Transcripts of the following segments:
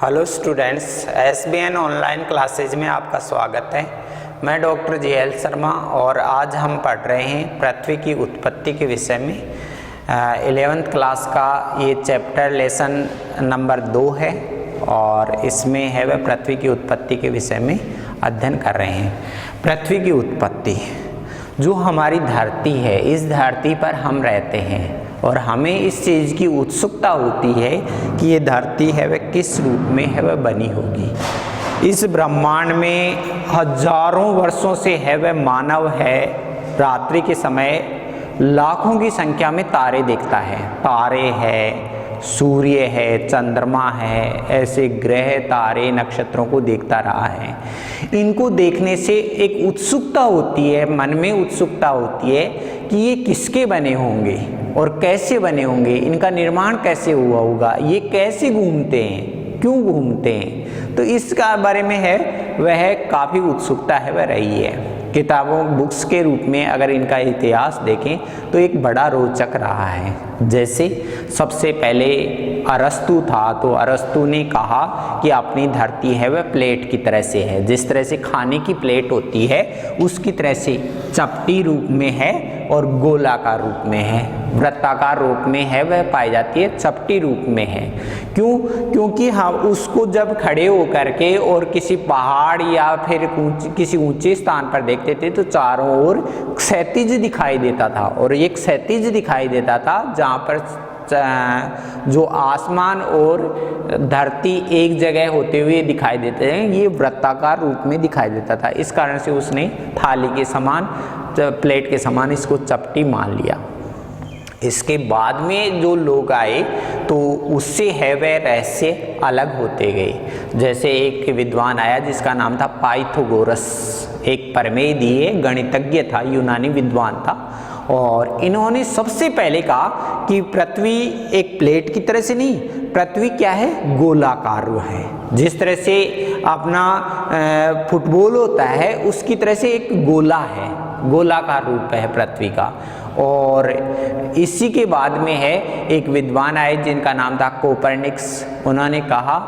Hello students, SBN online classes में आपका स्वागत है। मैं डॉक्टर JL शर्मा और आज हम पढ़ रहे हैं पृथ्वी की उत्पत्ति के विषय में 11th क्लास का ये चैप्टर लेसन नंबर 2 है और इसमें है वह पृथ्वी की उत्पत्ति के विषय में अध्ययन कर रहे हैं। पृथ्वी की उत्पत्ति, जो हमारी धरती है, इस धरती पर हम रहते हैं और हमें इस चीज़ की उत्सुकता होती है कि ये धरती है वह किस रूप में है वह बनी होगी। इस ब्रह्मांड में हजारों वर्षों से है वह मानव है रात्रि के समय लाखों की संख्या में तारे देखता है। तारे है, सूर्य है, चंद्रमा है, ऐसे ग्रह तारे नक्षत्रों को देखता रहा है। इनको देखने से एक उत्सुकता होती है, मन में उत्सुकता होती है कि ये किसके बने होंगे और कैसे बने होंगे, इनका निर्माण कैसे हुआ होगा, ये कैसे घूमते हैं, क्यों घूमते हैं। तो इसका बारे में है वह काफ़ी उत्सुकता है वह रही है। किताबों बुक्स के रूप में अगर इनका इतिहास देखें तो एक बड़ा रोचक रहा है। जैसे सबसे पहले अरस्तु था, तो अरस्तु ने कहा कि अपनी धरती है वह प्लेट की तरह से है, जिस तरह से खाने की प्लेट होती है उसकी तरह से चपटी रूप में है और गोलाकार रूप में है, वृत्ताकार रूप में है वह पाई जाती है, चपटी रूप में है। क्यों? क्योंकि हम उसको जब खड़े होकर के और किसी पहाड़ या फिर किसी ऊंचे स्थान पर देखते थे तो चारों ओर क्षैतिज दिखाई देता था और एक क्षैतिज दिखाई देता था जहाँ पर जो आसमान और धरती एक जगह होते हुए दिखाई देते हैं, ये वृत्ताकार रूप में दिखाई देता था। इस कारण से उसने थाली के समान, प्लेट के समान इसको चपटी मान लिया। इसके बाद में जो लोग आए तो उससे है वह रहस्य अलग होते गए। जैसे एक विद्वान आया जिसका नाम था पाइथागोरस, एक परमेदीय गणितज्ञ था, यूनानी विद्वान था, और इन्होंने सबसे पहले कहा कि पृथ्वी एक प्लेट की तरह से नहीं, पृथ्वी क्या है, गोलाकार है। जिस तरह से अपना फुटबॉल होता है उसकी तरह से एक गोला है, गोलाकार रूप है पृथ्वी का। और इसी के बाद में है एक विद्वान आए जिनका नाम था कोपरनिकस। उन्होंने कहा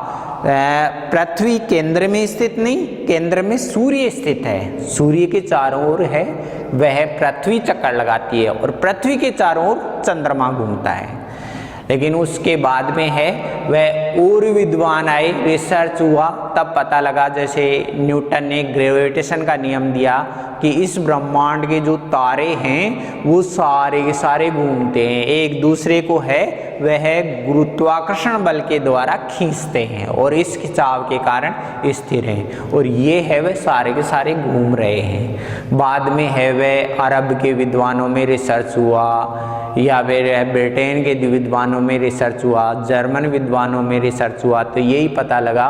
पृथ्वी केंद्र में स्थित नहीं, केंद्र में सूर्य स्थित है, सूर्य के चारों ओर है वह पृथ्वी चक्कर लगाती है और पृथ्वी के चारों ओर चंद्रमा घूमता है। लेकिन उसके बाद में है वह और विद्वान आए, रिसर्च हुआ, तब पता लगा, जैसे न्यूटन ने ग्रेविटेशन का नियम दिया कि इस ब्रह्मांड के जो तारे हैं वो सारे के सारे घूमते हैं, एक दूसरे को है वह गुरुत्वाकर्षण बल के द्वारा खींचते हैं और इस खिंचाव के कारण स्थिर हैं और ये है वह सारे के सारे घूम रहे हैं। बाद में है वह अरब के विद्वानों में रिसर्च हुआ या फिर ब्रिटेन के विद्वानों में रिसर्च हुआ, जर्मन विद्वानों में रिसर्च हुआ, तो यही पता लगा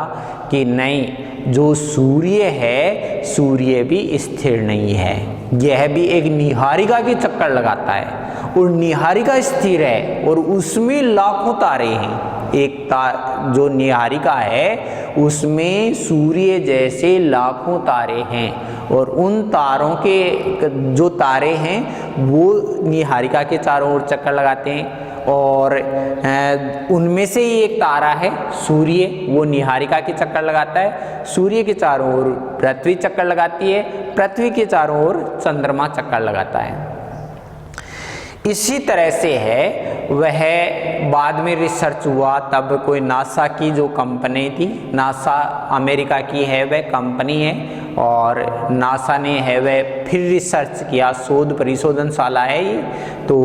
कि नहीं, जो सूर्य है सूर्य भी स्थिर नहीं है, यह भी एक निहारिका के चक्कर लगाता है और निहारिका स्थिर है और उसमें लाखों तारे हैं। एक जो निहारिका है उसमें सूर्य जैसे लाखों तारे हैं और उन तारों के जो तारे हैं वो निहारिका के चारों ओर चक्कर लगाते हैं और उनमें से ही एक तारा है सूर्य, वो निहारिका के चक्कर लगाता है, सूर्य के चारों ओर पृथ्वी चक्कर लगाती है, पृथ्वी के चारों ओर चंद्रमा चक्कर लगाता है। इसी तरह से है वह बाद में रिसर्च हुआ, तब कोई नासा की जो कंपनी थी, नासा अमेरिका की है वह कंपनी है और नासा ने है वह फिर रिसर्च किया, शोध परिशोधनशाला है ये, तो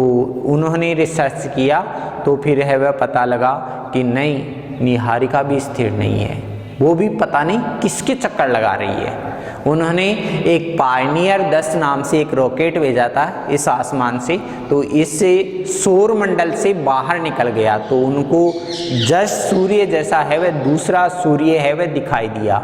उन्होंने रिसर्च किया तो फिर है वह पता लगा कि नहीं, निहारिका भी स्थिर नहीं है, वो भी पता नहीं किसके चक्कर लगा रही है। उन्होंने एक पायनियर 10 नाम से एक रॉकेट भेजा था इस आसमान से, तो इससे सौर मंडल से बाहर निकल गया तो उनको जस्ट सूर्य जैसा है वह दूसरा सूर्य है वह दिखाई दिया,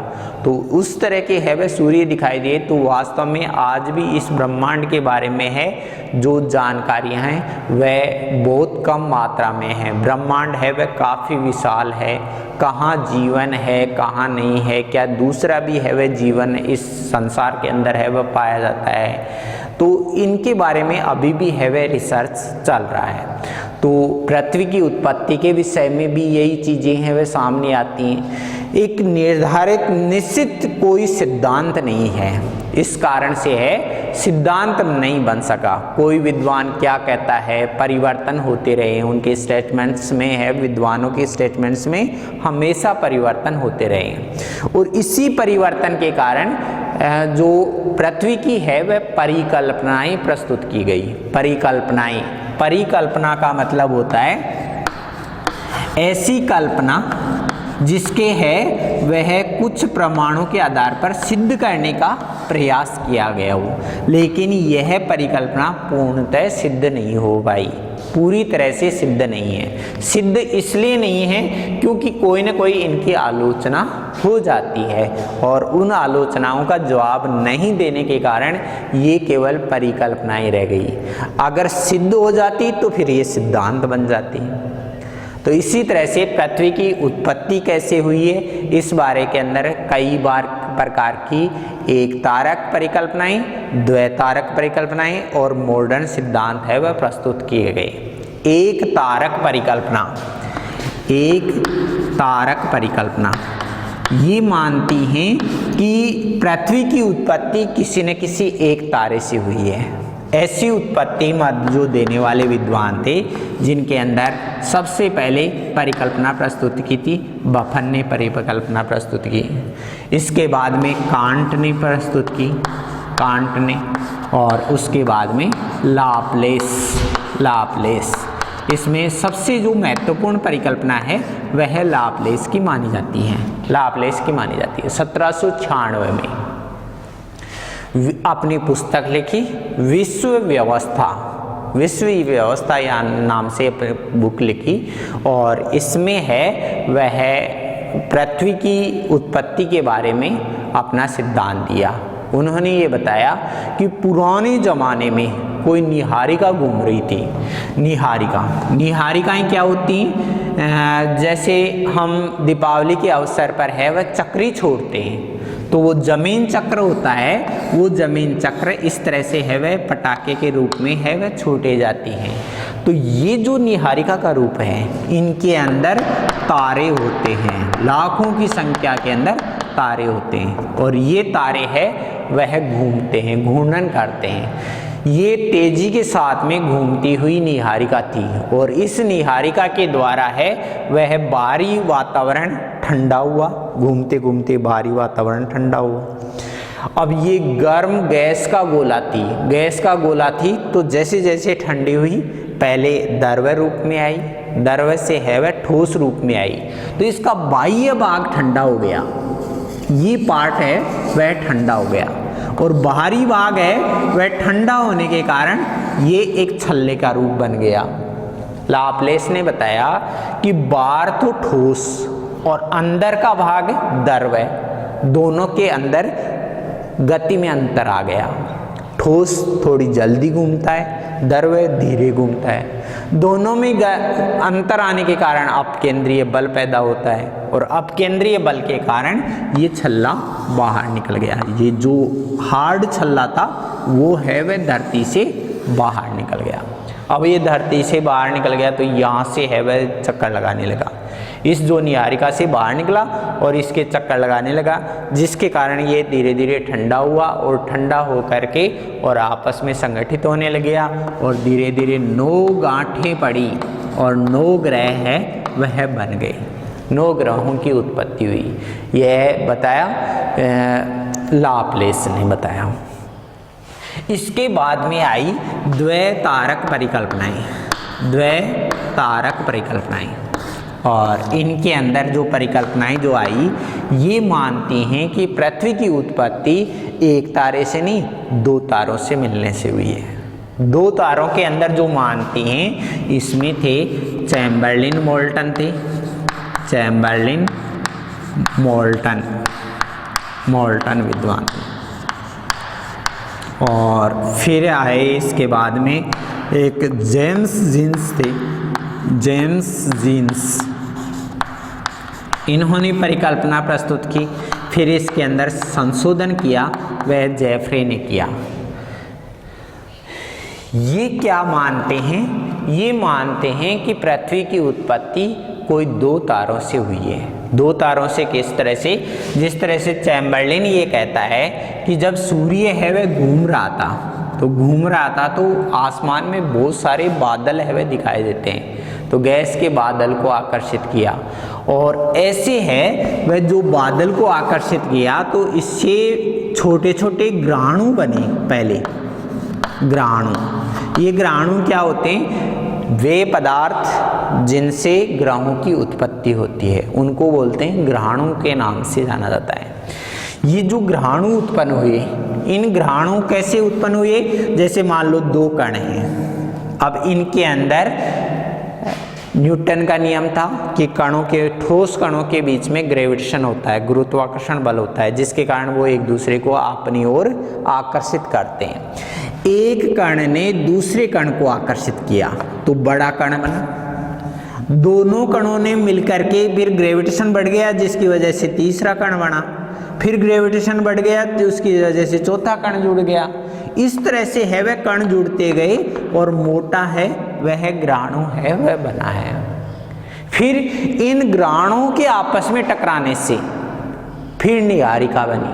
तो उस तरह के है वह सूर्य दिखाई दिए। तो वास्तव में आज भी इस ब्रह्मांड के बारे में है जो जानकारियाँ हैं वह बहुत कम मात्रा में है। ब्रह्मांड है वह काफ़ी विशाल है, कहाँ जीवन है कहाँ नहीं है, क्या दूसरा भी है वह जीवन इस संसार के अंदर है वह पाया जाता है, तो इनके बारे में अभी भी है वह रिसर्च चल रहा है। तो पृथ्वी की उत्पत्ति के विषय में भी यही चीज़ें हैं वह सामने आती हैं। एक निर्धारित निश्चित कोई सिद्धांत नहीं है। इस कारण से है सिद्धांत नहीं बन सका। कोई विद्वान क्या कहता है, परिवर्तन होते रहे, उनके स्टेटमेंट्स में है, विद्वानों के स्टेटमेंट्स में हमेशा परिवर्तन होते रहे और इसी परिवर्तन के कारण जो पृथ्वी की है वह परिकल्पनाएं प्रस्तुत की गई। परिकल्पनाएं, परिकल्पना का मतलब होता है ऐसी कल्पना जिसके है वह कुछ प्रमाणों के आधार पर सिद्ध करने का प्रयास किया गया हो, लेकिन यह परिकल्पना पूर्णतः सिद्ध नहीं हो पाई, पूरी तरह से सिद्ध नहीं है। सिद्ध इसलिए नहीं है क्योंकि कोई ना कोई इनकी आलोचना हो जाती है और उन आलोचनाओं का जवाब नहीं देने के कारण ये केवल परिकल्पनाएं रह गई। अगर सिद्ध हो जाती तो फिर ये सिद्धांत बन जाती। तो इसी तरह से पृथ्वी की उत्पत्ति कैसे हुई है, इस बारे के अंदर कई प्रकार की एक तारक परिकल्पनाएं, द्वैतारक परिकल्पनाएं और मॉडर्न सिद्धांत है वह प्रस्तुत किए गए। एक तारक परिकल्पना, एक तारक परिकल्पना ये मानती हैं कि पृथ्वी की उत्पत्ति किसी न किसी एक तारे से हुई है। ऐसी उत्पत्ति मत जो देने वाले विद्वान थे जिनके अंदर सबसे पहले परिकल्पना प्रस्तुत की थी बफन ने परिकल्पना प्रस्तुत की, इसके बाद में कांट ने प्रस्तुत की, कांट ने, और उसके बाद में लाप्लेस। इसमें सबसे जो महत्वपूर्ण परिकल्पना है वह लाप्लेस की मानी जाती है। लाप्लेस की मानी जाती है। 1796 में अपनी पुस्तक लिखी विश्व व्यवस्था या नाम से बुक लिखी और इसमें है वह पृथ्वी की उत्पत्ति के बारे में अपना सिद्धांत दिया। उन्होंने ये बताया कि पुराने ज़माने में कोई निहारिका घूम रही थी। निहारिकाएं क्या होती हैं, जैसे हम दीपावली के अवसर पर है वह चक्री छोड़ते हैं तो वो जमीन चक्र होता है, वो जमीन चक्र इस तरह से है वह पटाखे के रूप में है वह छोटे जाती हैं। तो ये जो निहारिका का रूप है इनके अंदर तारे होते हैं, लाखों की संख्या के अंदर तारे होते हैं और ये तारे है वह घूमते हैं, घूर्णन करते हैं। ये तेजी के साथ में घूमती हुई निहारिका थी और इस निहारिका के द्वारा है वह बाहरी वातावरण ठंडा हुआ, घूमते घूमते बाहरी वातावरण ठंडा हुआ। अब ये गर्म गैस का गोला थी तो जैसे जैसे ठंडी हुई पहले द्रव्य रूप में आई, द्रव्य से है वह ठोस रूप में आई तो इसका बाह्य भाग ठंडा हो गया, ये पार्ट है वह ठंडा हो गया और बाहरी भाग है वह ठंडा होने के कारण ये एक छल्ले का रूप बन गया। लाप्लेस ने बताया कि बाहर तो ठोस और अंदर का भाग द्रव्य, दोनों के अंदर गति में अंतर आ गया। ठोस थोड़ी जल्दी घूमता है, द्रव्य धीरे घूमता है। दोनों में अंतर आने के कारण अपकेंद्रीय बल पैदा होता है और अपकेंद्रीय बल के कारण ये छल्ला बाहर निकल गया। ये जो हार्ड छल्ला था वो है वह धरती से बाहर निकल गया। अब ये धरती से बाहर निकल गया तो यहाँ से है वह चक्कर लगाने लगा, इस जो निहारिका से बाहर निकला और इसके चक्कर लगाने लगा, जिसके कारण ये धीरे धीरे ठंडा हुआ और ठंडा हो करके और आपस में संगठित होने लग गया और धीरे धीरे 9 गांठें पड़ी और 9 ग्रह है वह बन गए, 9 ग्रहों की उत्पत्ति हुई। यह बताया लाप्लेस ने बताया। इसके बाद में आई द्वैतारक परिकल्पनाएं और इनके अंदर जो परिकल्पनाएं जो आई ये मानती हैं कि पृथ्वी की उत्पत्ति एक तारे से नहीं 2 तारों से मिलने से हुई है। 2 तारों के अंदर जो मानती हैं इसमें थे चैम्बरलिन मोल्टन विद्वान थे और फिर आए इसके बाद में एक जेम्स जीन्स, इन्होंने परिकल्पना प्रस्तुत की। फिर इसके अंदर संशोधन किया वह जेफरे ने किया। ये क्या मानते हैं, ये मानते हैं कि पृथ्वी की उत्पत्ति कोई 2 तारों से हुई है। दो तारों से किस तरह से, जिस तरह से चैम्बरलिन ये कहता है कि जब सूर्य है वह घूम रहा था तो आसमान में बहुत सारे बादल है वह दिखाई देते हैं, तो गैस के बादल को आकर्षित किया, और ऐसे है वह जो बादल को आकर्षित किया तो इससे छोटे छोटे ग्रहाणु बने। पहले ग्रहाणु, ये ग्रहाणु क्या होते हैं? वे पदार्थ जिनसे ग्रहों की उत्पत्ति होती है उनको बोलते हैं ग्रहाणु के नाम से जाना जाता है। ये जो ग्रहाणु उत्पन्न हुए, इन ग्रहाणु कैसे उत्पन्न हुए? जैसे मान लो दो कण हैं, अब इनके अंदर न्यूटन का नियम था कि ठोस कणों के बीच में ग्रेविटेशन होता है, गुरुत्वाकर्षण बल होता है, जिसके कारण वो एक दूसरे को अपनी ओर आकर्षित करते हैं। एक कण ने दूसरे कण को आकर्षित किया तो बड़ा कण बना, दोनों कणों ने मिलकर के फिर ग्रेविटेशन बढ़ गया जिसकी वजह से तीसरा कण बना, फिर ग्रेविटेशन बढ़ गया तो उसकी वजह से चौथा कण जुड़ गया। इस तरह से है वह कण जुड़ते गए और मोटा है वह ग्रहाणु है वह बना है। फिर इन ग्रहाणुओं के आपस में टकराने से फिर निहारिका बनी,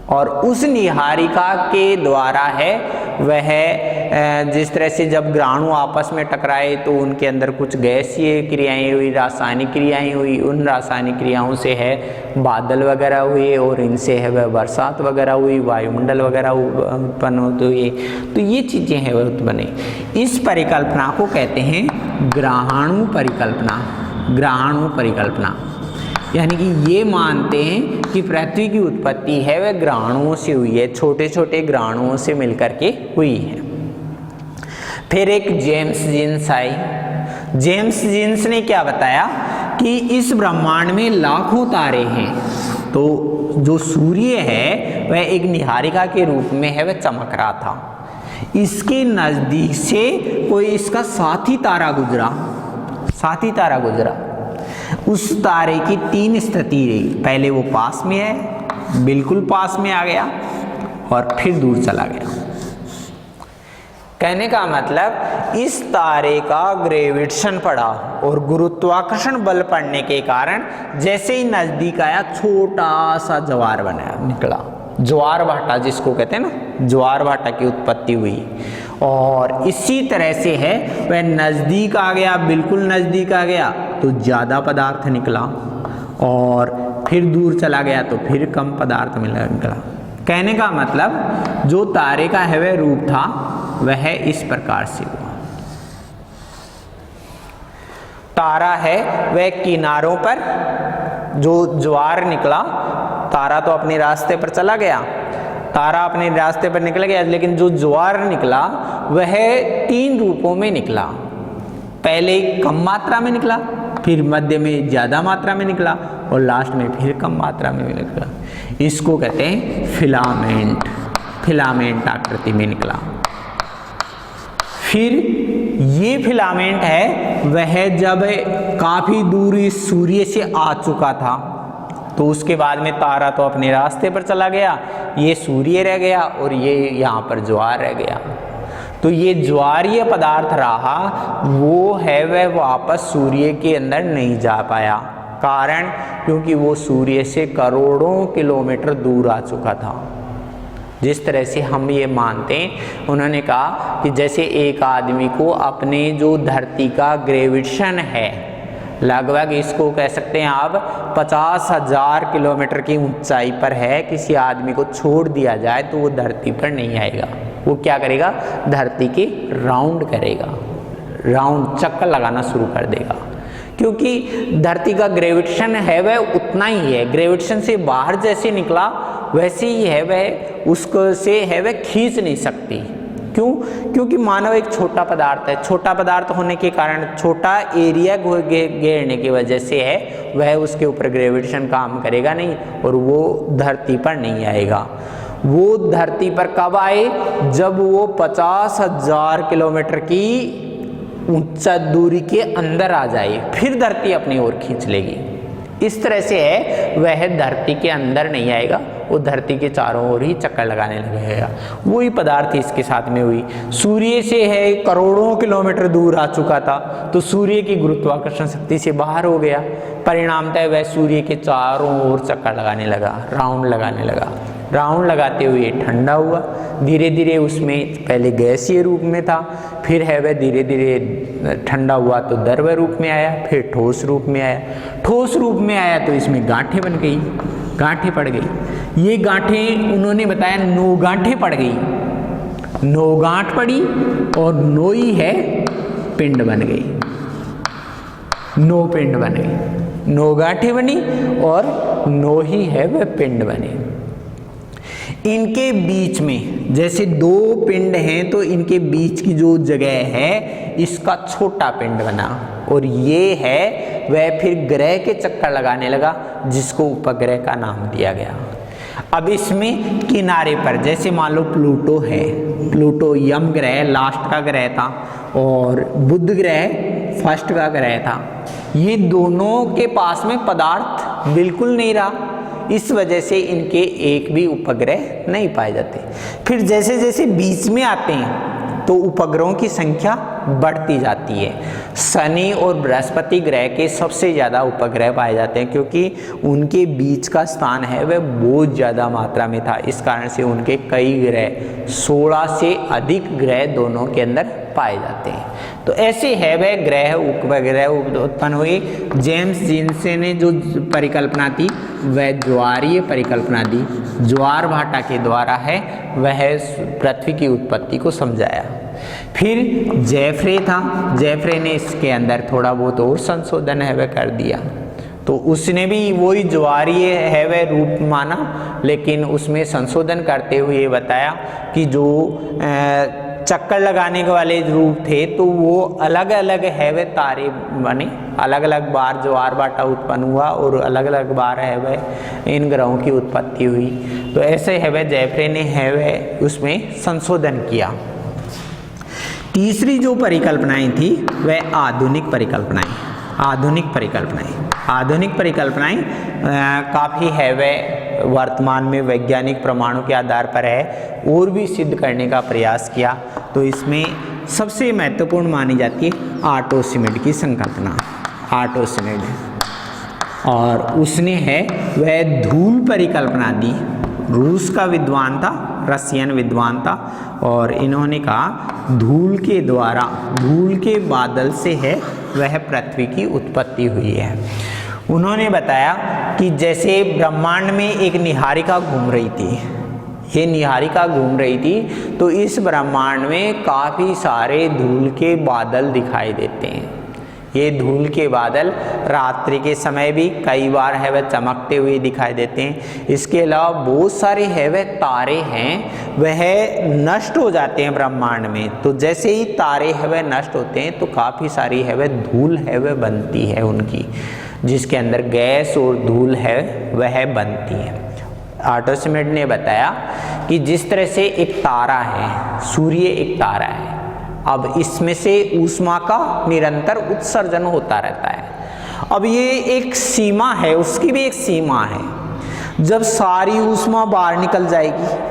और उस निहारिका के द्वारा है वह जिस तरह से जब ग्रहाणु आपस में टकराए तो उनके अंदर कुछ गैसीय क्रियाएं हुई, रासायनिक क्रियाएं हुई, उन रासायनिक क्रियाओं से है बादल वगैरह हुए, और इनसे है वह बरसात वगैरह हुई, वायुमंडल वगैरह उत्पन्न होते हुए, तो ये चीज़ें हैं वह उत्पन्न। इस परिकल्पना को कहते हैं ग्रहाणु परिकल्पना। ग्रहाणु परिकल्पना यानी कि ये मानते हैं कि पृथ्वी की उत्पत्ति है वह ग्रहाणुओं से हुई है, छोटे छोटे ग्रहाणुओं से मिलकर के हुई है। फिर एक जेम्स जीन्स आई। जेम्स जीन्स ने क्या बताया कि इस ब्रह्मांड में लाखों तारे हैं, तो जो सूर्य है वह एक निहारिका के रूप में है वह चमक रहा था। इसके नजदीक से कोई इसका साथी तारा गुजरा, उस तारे की तीन स्थिति रही, पहले वो पास में है, बिल्कुल पास में आ गया, और फिर दूर चला गया। कहने का मतलब इस तारे का ग्रेविटेशन पड़ा और गुरुत्वाकर्षण बल पड़ने के कारण जैसे ही नजदीक आया छोटा सा ज्वार निकला, ज्वार भाटा जिसको कहते हैं ना, ज्वार भाटा की उत्पत्ति हुई। और इसी तरह से है वह नज़दीक आ गया, बिल्कुल नज़दीक आ गया तो ज़्यादा पदार्थ निकला, और फिर दूर चला गया तो फिर कम पदार्थ निकला। कहने का मतलब जो तारे का है वह रूप था वह इस प्रकार से हुआ। तारा है वह किनारों पर जो ज्वार निकला, तारा तो अपने रास्ते पर चला गया, तारा अपने रास्ते पर निकल गया, लेकिन जो ज्वार निकला वह तीन रूपों में निकला। पहले कम मात्रा में निकला, फिर मध्य में ज़्यादा मात्रा में निकला, और लास्ट में फिर कम मात्रा में निकला। इसको कहते हैं फिलामेंट, फिलामेंट आकृति में निकला। फिर ये फिलामेंट है वह जब काफ़ी दूरी सूर्य से आ चुका था तो उसके बाद में तारा तो अपने रास्ते पर चला गया, ये सूर्य रह गया और ये यहाँ पर ज्वार रह गया। तो ये ज्वारीय पदार्थ रहा वो है वह वापस सूर्य के अंदर नहीं जा पाया, कारण क्योंकि वो सूर्य से करोड़ों किलोमीटर दूर आ चुका था। जिस तरह से हम ये मानते हैं, उन्होंने कहा कि जैसे एक आदमी को अपने जो धरती का ग्रेविटेशन है लगभग इसको कह सकते हैं आप 50,000 किलोमीटर की ऊंचाई पर है, किसी आदमी को छोड़ दिया जाए तो वो धरती पर नहीं आएगा। वो क्या करेगा, धरती के राउंड करेगा, राउंड चक्कर लगाना शुरू कर देगा, क्योंकि धरती का ग्रेविटेशन है वह उतना ही है। ग्रेविटेशन से बाहर जैसे निकला वैसे ही है वह, उसको से है वह खींच नहीं सकती। क्यों? क्योंकि मानव एक छोटा पदार्थ है, छोटा पदार्थ होने के कारण छोटा एरिया घेरने की वजह से है वह उसके ऊपर ग्रेविटेशन काम करेगा नहीं और वो धरती पर नहीं आएगा। वो धरती पर कब आए, जब वो 50,000 किलोमीटर की ऊंचा दूरी के अंदर आ जाए, फिर धरती अपनी ओर खींच लेगी। इस तरह से है वह धरती के अंदर नहीं आएगा वो धरती के चारों ओर ही चक्कर लगाने लगेगा। वही पदार्थ इसके साथ में हुई। सूर्य से है करोड़ों किलोमीटर दूर आ चुका था, तो सूर्य की गुरुत्वाकर्षण शक्ति से बाहर हो गया। परिणामतः वह सूर्य के चारों ओर चक्कर लगाने लगा, राउंड लगाने लगा। राउंड लगाते हुए ठंडा हुआ। धीरे धीरे उसमें पहले गैसीय रूप में था, फिर है वह धीरे धीरे ठंडा हुआ तो द्रव्य रूप में आया, फिर ठोस रूप में आया। ठोस रूप में आया तो इसमें गांठें बन गई, गांठें पड़ गई। ये गांठें उन्होंने बताया 9 गांठें पड़ गई, 9 गांठ पड़ी और 9 ही है पिंड बन गई, 9 पिंड बने, 9 गांठें बनी और 9 ही है वह पिंड बने। इनके बीच में जैसे 2 पिंड हैं तो इनके बीच की जो जगह है इसका छोटा पिंड बना, और ये है वह फिर ग्रह के चक्कर लगाने लगा, जिसको उपग्रह का नाम दिया गया। अब इसमें किनारे पर जैसे मान लो प्लूटो है, प्लूटो यम ग्रह लास्ट का ग्रह था और बुध ग्रह फर्स्ट का ग्रह था। ये दोनों के पास में पदार्थ बिल्कुल नहीं रहा, इस वजह से इनके एक भी उपग्रह नहीं पाए जाते। फिर जैसे जैसे बीच में आते हैं तो उपग्रहों की संख्या बढ़ती जाती है। शनि और बृहस्पति ग्रह के सबसे ज़्यादा उपग्रह पाए जाते हैं, क्योंकि उनके बीच का स्थान है वह बहुत ज़्यादा मात्रा में था। इस कारण से उनके कई ग्रह 16 से अधिक ग्रह दोनों के अंदर पाए जाते हैं। तो ऐसे है वह ग्रह उपग्रह उत्पन्न हुए। जेम्स जिन्से ने जो परिकल्पना थी वह ज्वारीय परिकल्पना दी, ज्वार भाटा के द्वारा है वह पृथ्वी की उत्पत्ति को समझाया। फिर जेफ्रे था, जेफ्रे ने इसके अंदर थोड़ा बहुत और संशोधन है वह कर दिया, तो उसने भी वही ज्वारीय है वह रूप माना, लेकिन उसमें संशोधन करते हुए बताया कि जो चक्कर लगाने के वाले रूप थे तो वो अलग अलग है वह तारे बने, अलग अलग बार ज्वार भाटा उत्पन्न हुआ और अलग अलग बार है वह इन ग्रहों की उत्पत्ति हुई। तो ऐसे है वह जेफ्रे ने है वह उसमें संशोधन किया। तीसरी जो परिकल्पनाएं थी वह आधुनिक परिकल्पनाएं। आधुनिक परिकल्पनाएं, आधुनिक परिकल्पनाएं काफ़ी है वह वर्तमान में वैज्ञानिक प्रमाणों के आधार पर है और भी सिद्ध करने का प्रयास किया। तो इसमें सबसे महत्वपूर्ण मानी जाती है आर्टोसिमिड की संकल्पना, आर्टोसिमिड, और उसने है वह धूल परिकल्पना दी। रूस का विद्वान था, रशियन विद्वान था, और इन्होंने कहा धूल के द्वारा, धूल के बादल से है वह पृथ्वी की उत्पत्ति हुई है। उन्होंने बताया कि जैसे ब्रह्मांड में एक निहारिका घूम रही थी, ये निहारिका घूम रही थी तो इस ब्रह्मांड में काफ़ी सारे धूल के बादल दिखाई देते हैं। ये धूल के बादल रात्रि के समय भी कई बार है वह चमकते हुए दिखाई देते हैं। इसके अलावा बहुत सारे है वह तारे हैं वह नष्ट हो जाते हैं ब्रह्मांड में, तो जैसे ही तारे है वह नष्ट होते हैं तो काफ़ी सारी है वह धूल है वह बनती है उनकी, जिसके अंदर गैस और धूल है वह बनती है। आर्टोसिमिड ने बताया कि जिस तरह से एक तारा है, सूर्य एक तारा है, अब इसमें से ऊष्मा का निरंतर उत्सर्जन होता रहता है। अब ये एक सीमा है, उसकी भी एक सीमा है। जब सारी ऊष्मा बाहर निकल जाएगी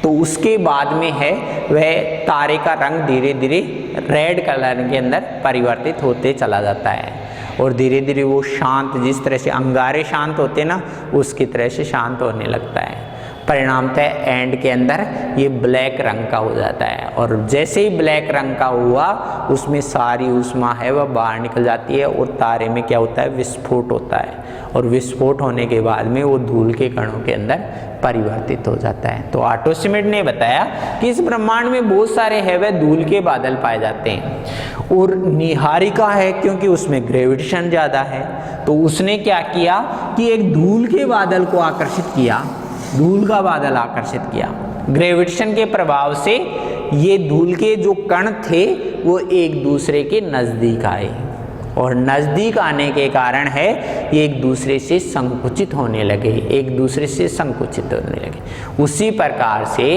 तो उसके बाद में है वह तारे का रंग धीरे धीरे रेड कलर के अंदर परिवर्तित होते चला जाता है और धीरे धीरे वो शांत, जिस तरह से अंगारे शांत होते ना उसकी तरह से शांत होने लगता है। परिणामतः एंड के अंदर ये ब्लैक रंग का हो जाता है, और जैसे ही ब्लैक रंग का हुआ उसमें सारी ऊष्मा है वह बाहर निकल जाती है और तारे में क्या होता है, विस्फोट होता है, और विस्फोट होने के बाद में वो धूल के कणों के अंदर परिवर्तित हो जाता है। तो आर्टोसिमिड ने बताया कि इस ब्रह्मांड में बहुत सारे है वह धूल के बादल पाए जाते हैं, और निहारिका है क्योंकि उसमें ग्रेविटेशन ज़्यादा है, तो उसने क्या किया कि एक धूल के बादल को आकर्षित किया, धूल का बादल आकर्षित किया। ग्रेविटेशन के प्रभाव से ये धूल के जो कण थे वो एक दूसरे के नज़दीक आए, और नज़दीक आने के कारण है ये एक दूसरे से संकुचित होने लगे, एक दूसरे से संकुचित होने लगे। उसी प्रकार से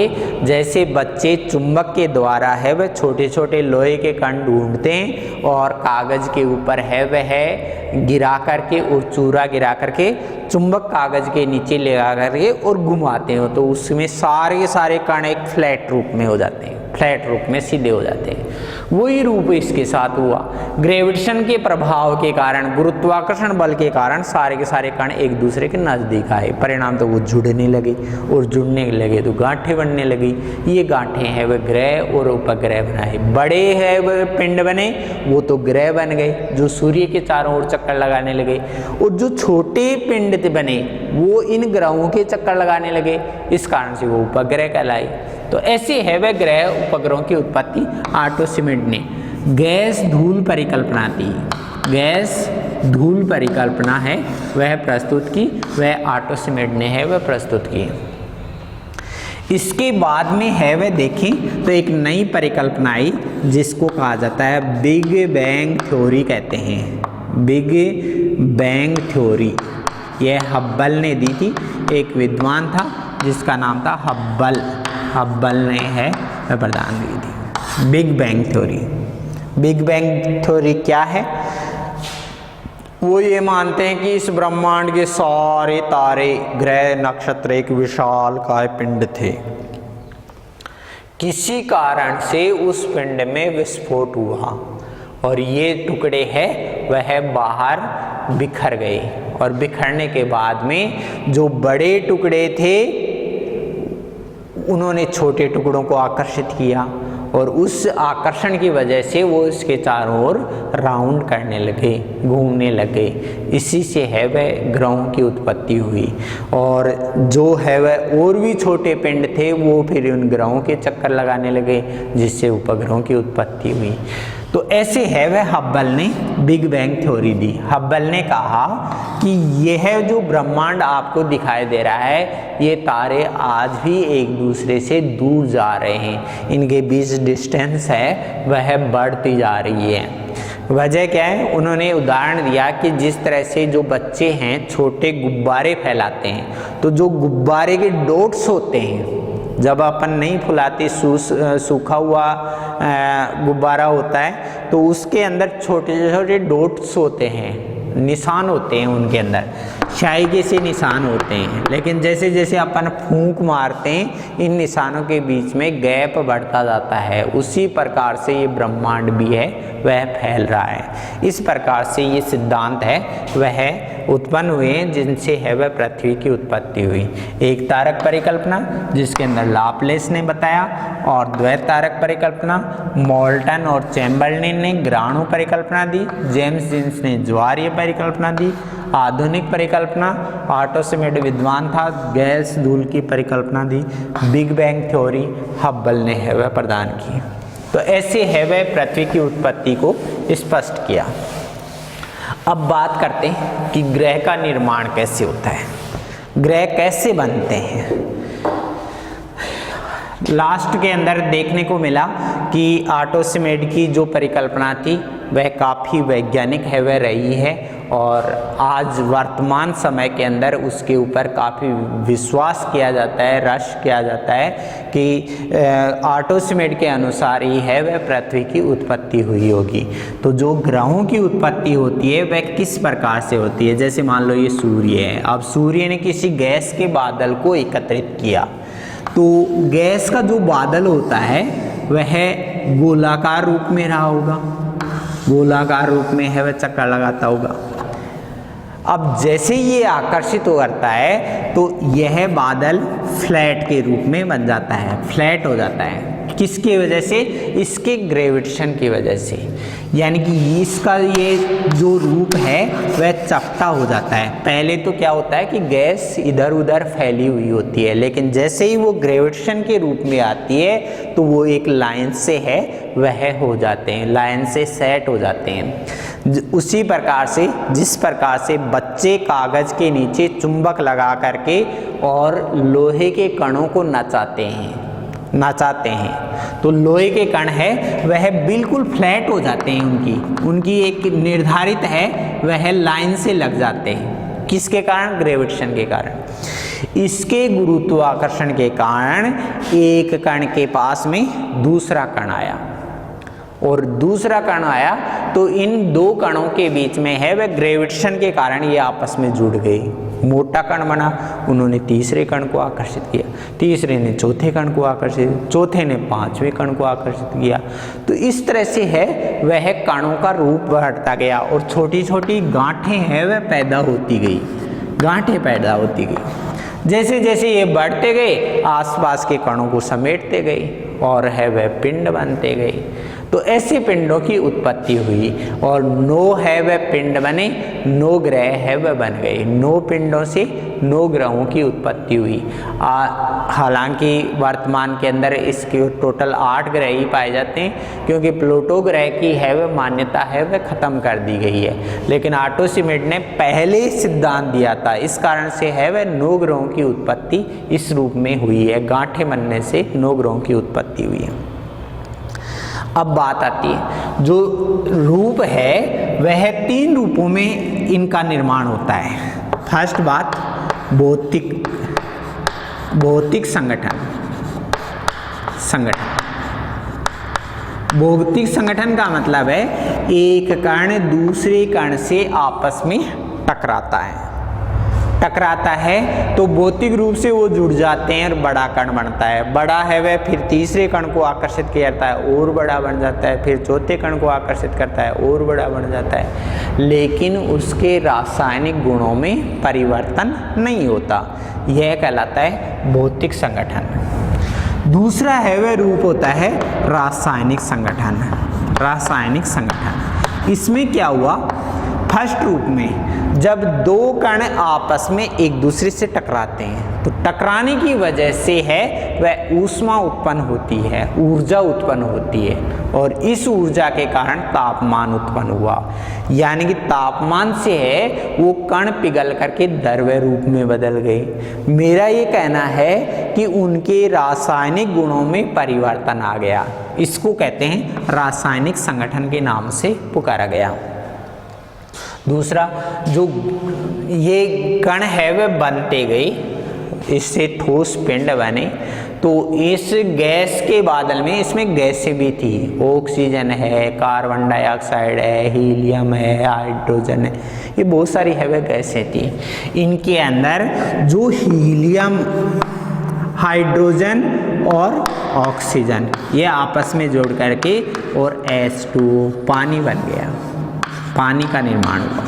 जैसे बच्चे चुंबक के द्वारा है वह छोटे छोटे लोहे के कण ढूंढते हैं और कागज के ऊपर है वह गिरा करके और चूरा गिरा करके चुंबक कागज के नीचे लगा करके और घुमाते हो तो उसमें सारे कण एक फ्लैट रूप में हो जाते हैं, फ्लैट रूप में सीधे हो जाते हैं। वही रूप इसके साथ हुआ। ग्रेविटेशन के प्रभाव के कारण, गुरुत्वाकर्षण बल के कारण सारे के सारे कण एक दूसरे के नजदीक आए, परिणाम तो वो जुड़ने लगे और जुड़ने लगे तो गांठें बनने लगी। ये गांठें हैं वह ग्रह और उपग्रह बनाए। बड़े है वह पिंड बने, वो तो ग्रह बन गए जो सूर्य के चारों ओर चक्कर लगाने लगे, और जो छोटे पिंड बने वो इन ग्रहों के चक्कर लगाने लगे, इस कारण से वो उपग्रह कहलाए। तो ऐसे है वह ग्रह उपग्रहों की उत्पत्ति आर्टोसिमिड ने गैस धूल परिकल्पना दी। गैस धूल परिकल्पना है वह प्रस्तुत की, वह आर्टोसिमिड ने है वह प्रस्तुत की। इसके बाद में है वह देखें तो एक नई परिकल्पना आई जिसको कहा जाता है बिग बैंग थ्योरी कहते हैं। बिग बैंग थ्योरी यह हब्बल ने दी थी, एक विद्वान था जिसका नाम था हब्बल। हब्बल ने है वह प्रदान की थी big bang theory. Big bang theory क्या है? वो ये मानते हैं कि इस ब्रह्मांड के सारे तारे, ग्रह, नक्षत्र एक विशाल काय पिंड थे। किसी कारण से उस पिंड में विस्फोट हुआ और ये टुकड़े है वह बाहर बिखर गए, और बिखरने के बाद में जो बड़े टुकड़े थे उन्होंने छोटे टुकड़ों को आकर्षित किया और उस आकर्षण की वजह से वो इसके चारों ओर राउंड करने लगे, घूमने लगे। इसी से है वह ग्रहों की उत्पत्ति हुई, और जो है वह और भी छोटे पिंड थे वो फिर उन ग्रहों के चक्कर लगाने लगे जिससे उपग्रहों की उत्पत्ति हुई। तो ऐसे है वह हब्बल ने बिग बैंग थ्योरी दी। हब्बल ने कहा कि यह जो ब्रह्मांड आपको दिखाई दे रहा है ये तारे आज भी एक दूसरे से दूर जा रहे हैं, इनके बीच डिस्टेंस है वह बढ़ती जा रही है। वजह क्या है? उन्होंने उदाहरण दिया कि जिस तरह से जो बच्चे हैं छोटे गुब्बारे फैलाते हैं, तो जो गुब्बारे के डॉट्स होते हैं जब अपन नहीं फुलाते, सूखा हुआ गुब्बारा होता है तो उसके अंदर छोटे छोटे डॉट्स होते हैं, निशान होते हैं उनके अंदर, शाइके से निशान होते हैं। लेकिन जैसे जैसे अपन फूंक मारते हैं इन निशानों के बीच में गैप बढ़ता जाता है। उसी प्रकार से ये ब्रह्मांड भी है वह फैल रहा है। इस प्रकार से ये सिद्धांत है वह उत्पन्न हुए जिनसे है वह पृथ्वी की उत्पत्ति हुई। एक तारक परिकल्पना जिसके अंदर लाप्लेस ने बताया, और द्वैत तारक परिकल्पना मोल्टन और चैम्बरलेन ने ग्राणु परिकल्पना दी, जेम्स जीन्स ने ज्वारीय परिकल्पना दी। आधुनिक परिकल्पना आर्टोसिमिड विद्वान था, गैस धूल की परिकल्पना दी। बिग बैंग थ्योरी हब्बल ने है वह प्रदान की। तो ऐसे है वह पृथ्वी की उत्पत्ति को स्पष्ट किया। अब बात करते हैं कि ग्रह का निर्माण कैसे होता है, ग्रह कैसे बनते हैं। लास्ट के अंदर देखने को मिला कि आर्टोसिमिड की जो परिकल्पना थी वह काफ़ी वैज्ञानिक है वह रही है, और आज वर्तमान समय के अंदर उसके ऊपर काफ़ी विश्वास किया जाता है, रश किया जाता है कि आर्टोसिमिड के अनुसार ही है वह पृथ्वी की उत्पत्ति हुई होगी। तो जो ग्रहों की उत्पत्ति होती है वह किस प्रकार से होती है? जैसे मान लो ये सूर्य है, अब सूर्य ने किसी गैस के बादल को एकत्रित किया, तो गैस का जो बादल होता है वह गोलाकार रूप में रहा होगा, गोलाकार रूप में है वह चक्कर लगाता होगा। अब जैसे ये आकर्षित करता है तो यह बादल फ्लैट के रूप में बन जाता है, फ्लैट हो जाता है। किसकी वजह से? इसके ग्रेविटेशन की वजह से, यानी कि इसका ये जो रूप है वह चपटा हो जाता है। पहले तो क्या होता है कि गैस इधर उधर फैली हुई होती है, लेकिन जैसे ही वो ग्रेविटेशन के रूप में आती है तो वो एक लाइन से है वह हो जाते हैं, लाइन से सेट हो जाते हैं। उसी प्रकार से जिस प्रकार से बच्चे कागज के नीचे चुंबक लगा करके और लोहे के कणों को नचाते हैं, नाचाते हैं। तो लोहे के कण है वह बिल्कुल फ्लैट हो जाते हैं, उनकी एक निर्धारित है वह लाइन से लग जाते हैं। किसके कारण? ग्रेविटेशन के कारण। इसके गुरुत्वाकर्षण के कारण एक कण के पास में दूसरा कण आया, और दूसरा कण आया तो इन दो कणों के बीच में है वह ग्रेविटेशन के कारण ये आपस में जुड़ गए, मोटा कण बना। उन्होंने तीसरे कण को आकर्षित किया, तीसरे ने चौथे कण को आकर्षित, चौथे ने पांचवें कण को आकर्षित किया। तो इस तरह से है वह कणों का रूप बढ़ता गया और छोटी छोटी गांठें हैं वह पैदा होती गई, गांठें पैदा होती गई। जैसे जैसे ये बढ़ते गए आसपास के कणों को समेटते गए और है वह पिंड बनते गए। तो ऐसे पिंडों की उत्पत्ति हुई और 9 है वह पिंड बने, 9 ग्रह है वह बन गए। 9 पिंडों से 9 ग्रहों की उत्पत्ति हुई। हालांकि वर्तमान के अंदर इसके टोटल 8 ग्रह ही पाए जाते हैं, क्योंकि प्लूटो ग्रह की है वह मान्यता है वह खत्म कर दी गई है, लेकिन आर्टोसिमिड ने पहले सिद्धांत दिया था, इस कारण से है वह 9 ग्रहों की उत्पत्ति इस रूप में हुई है। गांठें बनने से 9 ग्रहों की उत्पत्ति हुई है। अब बात आती है जो रूप है वह 3 रूपों में इनका निर्माण होता है। फर्स्ट बात भौतिक संगठन। भौतिक संगठन का मतलब है एक कण दूसरे कण से आपस में टकराता है तो भौतिक रूप से वो जुड़ जाते हैं और बड़ा कण बनता है। बड़ा है वह फिर तीसरे कण को आकर्षित करता है और बड़ा बन जाता है, फिर चौथे कण को आकर्षित करता है और बड़ा बन जाता है, लेकिन उसके रासायनिक गुणों में परिवर्तन नहीं होता। यह कहलाता है भौतिक संगठन। दूसरा है वह रूप होता है रासायनिक संगठन। इसमें क्या हुआ? फर्स्ट रूप में जब 2 कण आपस में एक दूसरे से टकराते हैं तो टकराने की वजह से है वह ऊष्मा उत्पन्न होती है, ऊर्जा उत्पन्न होती है, और इस ऊर्जा के कारण तापमान उत्पन्न हुआ। यानी कि तापमान से है वो कण पिघल करके द्रव्य रूप में बदल गए। मेरा ये कहना है कि उनके रासायनिक गुणों में परिवर्तन आ गया। इसको कहते हैं रासायनिक संगठन के नाम से पुकारा गया। दूसरा, जो ये कण है वह बनते गए, इससे ठोस पिंड बने, तो इस गैस के बादल में इसमें गैसें भी थी। ऑक्सीजन है, कार्बन डाइऑक्साइड है, हीलियम है, हाइड्रोजन है, ये बहुत सारी है वह गैसें थी। इनके अंदर जो हीलियम, हाइड्रोजन और ऑक्सीजन ये आपस में जोड़ करके और H2 पानी बन गया, पानी का निर्माण हुआ।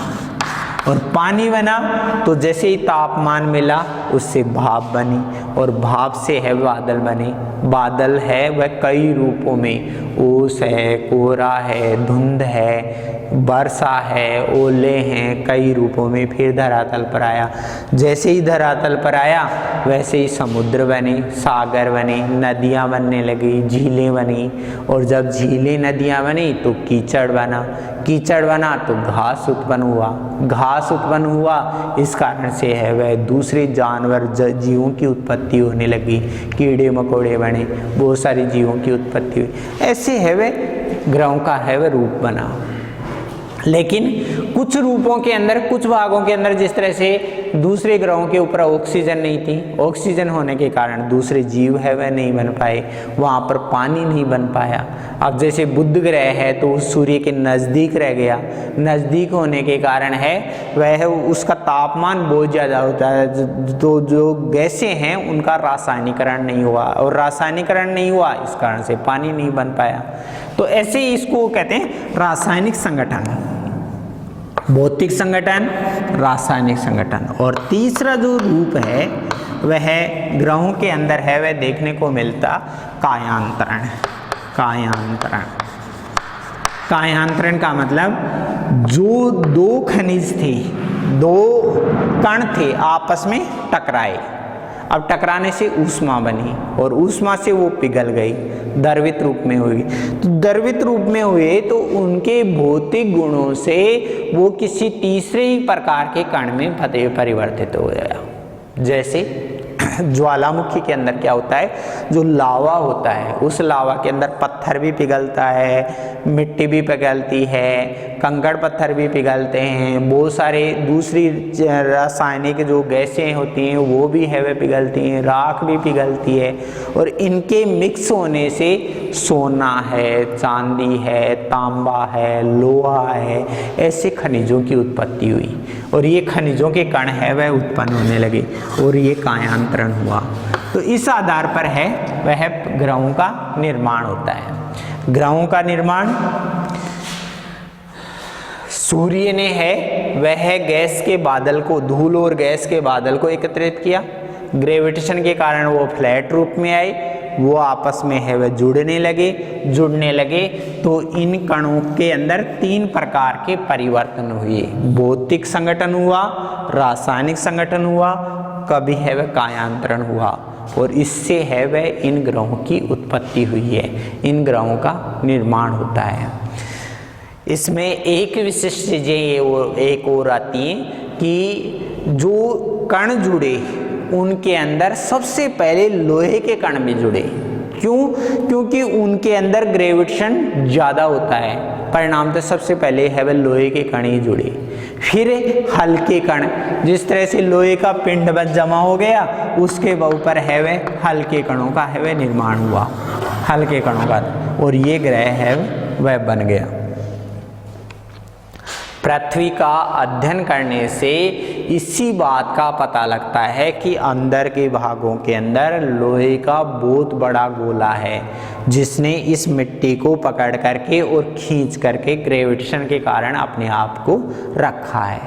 और पानी बना तो जैसे ही तापमान मिला उससे भाप बनी, और भाप से है बादल बने। बादल है वह कई रूपों में, ओस है, कोहरा है, धुंध है, वर्षा है, ओले हैं, कई रूपों में फिर धरातल पर आया। जैसे ही धरातल पर आया वैसे ही समुद्र बने, सागर बने, नदियाँ बनने लगी, झीलें बनी, और जब झीलें नदियाँ बनी तो कीचड़ बना, कीचड़ बना तो घास उत्पन्न हुआ, घास उत्पन्न हुआ, इस कारण से है वह दूसरे जानवर जीवों की उत्पत्ति होने लगी, कीड़े मकोड़े बने, बहुत सारे जीवों की उत्पत्ति हुई। ऐसे है वह ग्रहों का है वह रूप बना। लेकिन कुछ रूपों के अंदर, कुछ भागों के अंदर, जिस तरह से दूसरे ग्रहों के ऊपर ऑक्सीजन नहीं थी, ऑक्सीजन होने के कारण दूसरे जीव है वह नहीं बन पाए, वहाँ पर पानी नहीं बन पाया। अब जैसे बुध ग्रह है तो सूर्य के नज़दीक रह गया, नज़दीक होने के कारण है वह उसका तापमान बहुत ज़्यादा होता है, तो जो गैसें हैं उनका रासायनिकरण नहीं हुआ, और रासायनिकरण नहीं हुआ इस कारण से पानी नहीं बन पाया। तो ऐसे ही इसको कहते हैं रासायनिक संगठन, भौतिक संगठन, रासायनिक संगठन। और तीसरा जो रूप है वह ग्रहों के अंदर है वह देखने को मिलता कायांतरण। कायांतरण का मतलब जो 2 खनिज थे, 2 कण थे आपस में टकराए, अब टकराने से ऊष्मा बनी और ऊष्मा से वो पिघल गई, द्रवित रूप में हुई। तो द्रवित रूप में हुए तो उनके भौतिक गुणों से वो किसी तीसरे ही प्रकार के कण में परिवर्तित हो गया। जैसे ज्वालामुखी के अंदर क्या होता है, जो लावा होता है उस लावा के अंदर पत्थर भी पिघलता है, मिट्टी भी पिघलती है, कंकड़ पत्थर भी पिघलते हैं, बहुत सारे दूसरी रासायनिक जो गैसें होती हैं वो भी है वह पिघलती हैं, राख भी पिघलती है, और इनके मिक्स होने से सोना है, चांदी है, तांबा है, लोहा है, ऐसे खनिजों की उत्पत्ति हुई और ये खनिजों के कण है वह उत्पन्न होने लगे और ये कायांतरण हुआ। तो इस आधार पर है वह ग्रहों का निर्माण होता है। ग्रहों का निर्माण सूर्य ने है वह गैस के बादल को, धूल और गैस के बादल को एकत्रित किया, ग्रेविटेशन के कारण वो फ्लैट रूप में आए, वो आपस में है वह जुड़ने लगे तो इन कणों के अंदर 3 प्रकार के परिवर्तन हुए, भौतिक संगठन हुआ, रासायनिक संगठन हुआ, कभी है वह कायांतरण हुआ और इससे है वह इन ग्रहों की उत्पत्ति हुई है, इन ग्रहों का निर्माण होता है। इसमें एक विशिष्ट चीजें एक और आती हैं कि जो कण जुड़े उनके अंदर सबसे पहले लोहे के कण भी जुड़े। क्यों? क्योंकि उनके अंदर ग्रेविटेशन ज़्यादा होता है, परिणाम तो सबसे पहले है वह लोहे के कण ही जुड़े। फिर हल्के कण, जिस तरह से लोहे का पिंड बस जमा हो गया उसके ऊपर है वह हल्के कणों का है वह निर्माण हुआ, हल्के कणों का, और ये ग्रह है वह बन गया। पृथ्वी का अध्ययन करने से इसी बात का पता लगता है कि अंदर के भागों के अंदर लोहे का बहुत बड़ा गोला है जिसने इस मिट्टी को पकड़ करके और खींच करके ग्रेविटेशन के कारण अपने आप को रखा है।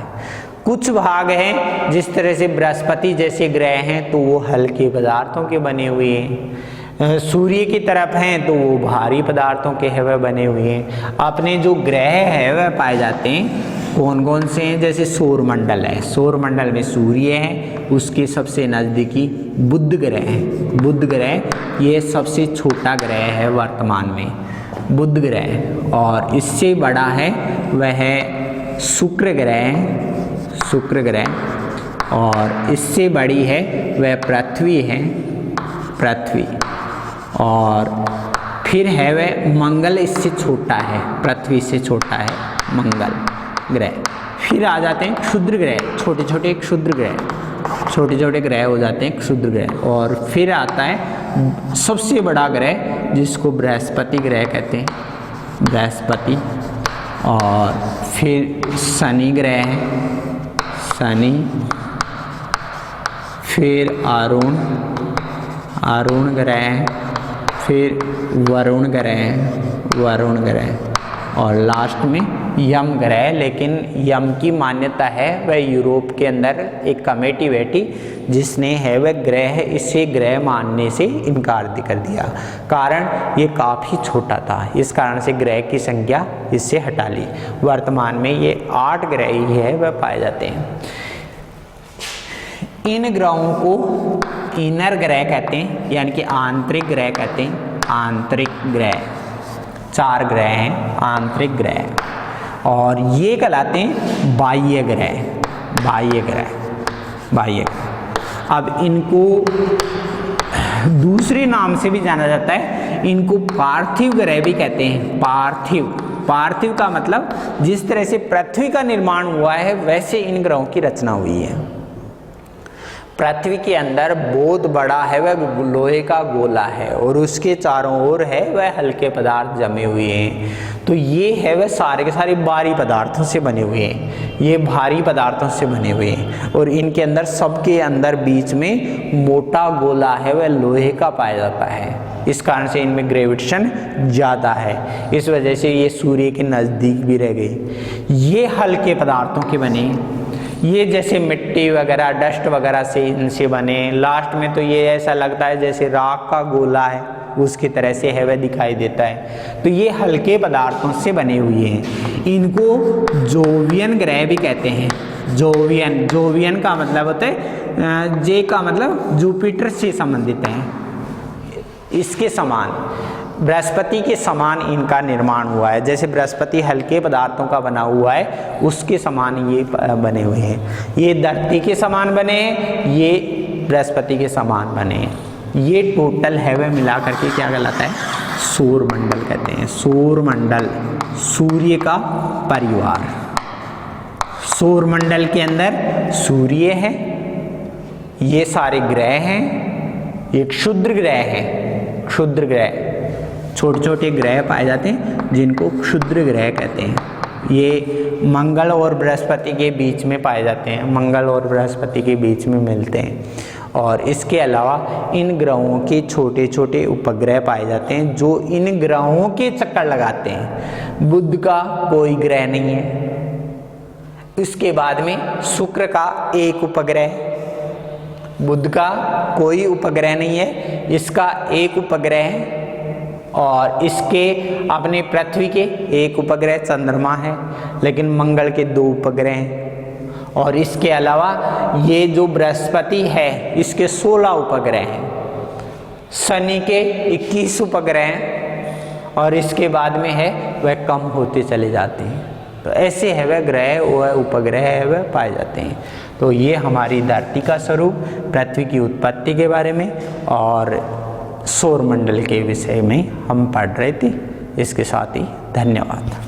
कुछ भाग हैं जिस तरह से बृहस्पति जैसे ग्रह हैं तो वो हल्के पदार्थों के बने हुए हैं, सूर्य की तरफ हैं तो वो भारी पदार्थों के है वह बने हुए हैं। अपने जो ग्रह है वह पाए जाते हैं कौन कौन से हैं, जैसे सौर मंडल है, सौर मंडल में सूर्य है, उसके सबसे नज़दीकी बुध ग्रह है, बुध ग्रह ये सबसे छोटा ग्रह है वर्तमान में, बुध ग्रह, और इससे बड़ा है वह शुक्र ग्रह, शुक्र ग्रह, और इससे बड़ी है वह पृथ्वी है, पृथ्वी, और फिर है वह मंगल, इससे छोटा है, पृथ्वी से छोटा है मंगल ग्रह। फिर आ जाते हैं क्षुद्र ग्रह, छोटे छोटे क्षुद्र ग्रह, छोटे छोटे ग्रह हो जाते हैं क्षुद्र ग्रह, और फिर आता है सबसे बड़ा ग्रह जिसको बृहस्पति ग्रह कहते हैं, बृहस्पति, और फिर शनि ग्रह है, शनि, फिर अरुण, अरुण ग्रह, फिर वरुण ग्रह, वरुण ग्रह, और लास्ट में यम ग्रह। लेकिन यम की मान्यता है वह यूरोप के अंदर एक कमेटी बैठी जिसने है वह ग्रह, इसे ग्रह मानने से इनकार कर दिया, कारण ये काफ़ी छोटा था, इस कारण से ग्रह की संख्या इससे हटा ली। वर्तमान में ये 8 ग्रह ही है वह पाए जाते हैं। इन ग्रहों को इनर ग्रह कहते हैं, यानी कि आंतरिक ग्रह कहते हैं, आंतरिक ग्रह, 4 ग्रह हैं आंतरिक ग्रह, और ये कहलाते हैं बाह्य ग्रह, बाह्य ग्रह, बाह्य ग्रह। अब इनको दूसरे नाम से भी जाना जाता है, इनको पार्थिव ग्रह भी कहते हैं, पार्थिव, पार्थिव का मतलब जिस तरह से पृथ्वी का निर्माण हुआ है वैसे इन ग्रहों की रचना हुई है। पृथ्वी के अंदर बहुत बड़ा है वह लोहे का गोला है और उसके चारों ओर है वह हल्के पदार्थ जमे हुए हैं, तो ये है वह सारे के सारे भारी पदार्थों से बने हुए हैं, ये भारी पदार्थों से बने हुए हैं, और इनके अंदर सबके अंदर बीच में मोटा गोला है वह लोहे का पाया जाता है, इस कारण से इनमें ग्रेविटेशन ज़्यादा है, इस वजह से ये सूर्य के नज़दीक भी रह गए। ये हल्के पदार्थों के बने, ये जैसे मिट्टी वगैरह डस्ट वगैरह से इनसे बने, लास्ट में तो ये ऐसा लगता है जैसे राख का गोला है उसकी तरह से है वह दिखाई देता है, तो ये हल्के पदार्थों से बने हुए हैं। इनको जोवियन ग्रह भी कहते हैं, जोवियन, जोवियन का मतलब होता है, जे का मतलब जुपिटर से संबंधित है, इसके समान, बृहस्पति के समान इनका निर्माण हुआ है, जैसे बृहस्पति हल्के पदार्थों का बना हुआ है उसके समान ये बने हुए हैं। ये धरती के समान बने हैं, ये बृहस्पति के समान बने हैं। ये टोटल है वह मिला करके क्या कहलाता है? सौरमंडल कहते हैं। सौरमंडल सूर्य का परिवार। सौरमंडल के अंदर सूर्य है, ये सारे ग्रह हैं, ये क्षुद्र ग्रह हैं। क्षुद्र ग्रह छोटे छोटे ग्रह पाए जाते हैं जिनको क्षुद्र ग्रह कहते हैं। ये मंगल और बृहस्पति के बीच में पाए जाते हैं, मंगल और बृहस्पति के बीच में मिलते हैं। और इसके अलावा इन ग्रहों के छोटे छोटे उपग्रह पाए जाते हैं जो इन ग्रहों के चक्कर लगाते हैं। बुध का कोई ग्रह नहीं है। इसके बाद में शुक्र का एक उपग्रह, बुध का कोई उपग्रह नहीं है, इसका एक उपग्रह है। और इसके अपने पृथ्वी के एक उपग्रह चंद्रमा है, लेकिन मंगल के 2 उपग्रह हैं। और इसके अलावा ये जो बृहस्पति है इसके 16 उपग्रह हैं, शनि के 21 उपग्रह हैं, और इसके बाद में है वह कम होते चले जाते हैं। तो ऐसे है वह ग्रह वह उपग्रह है वह पाए जाते हैं। तो ये हमारी धरती का स्वरूप, पृथ्वी की उत्पत्ति के बारे में और सौरमंडल के विषय में हम पढ़ रहे थे। इसके साथ ही धन्यवाद।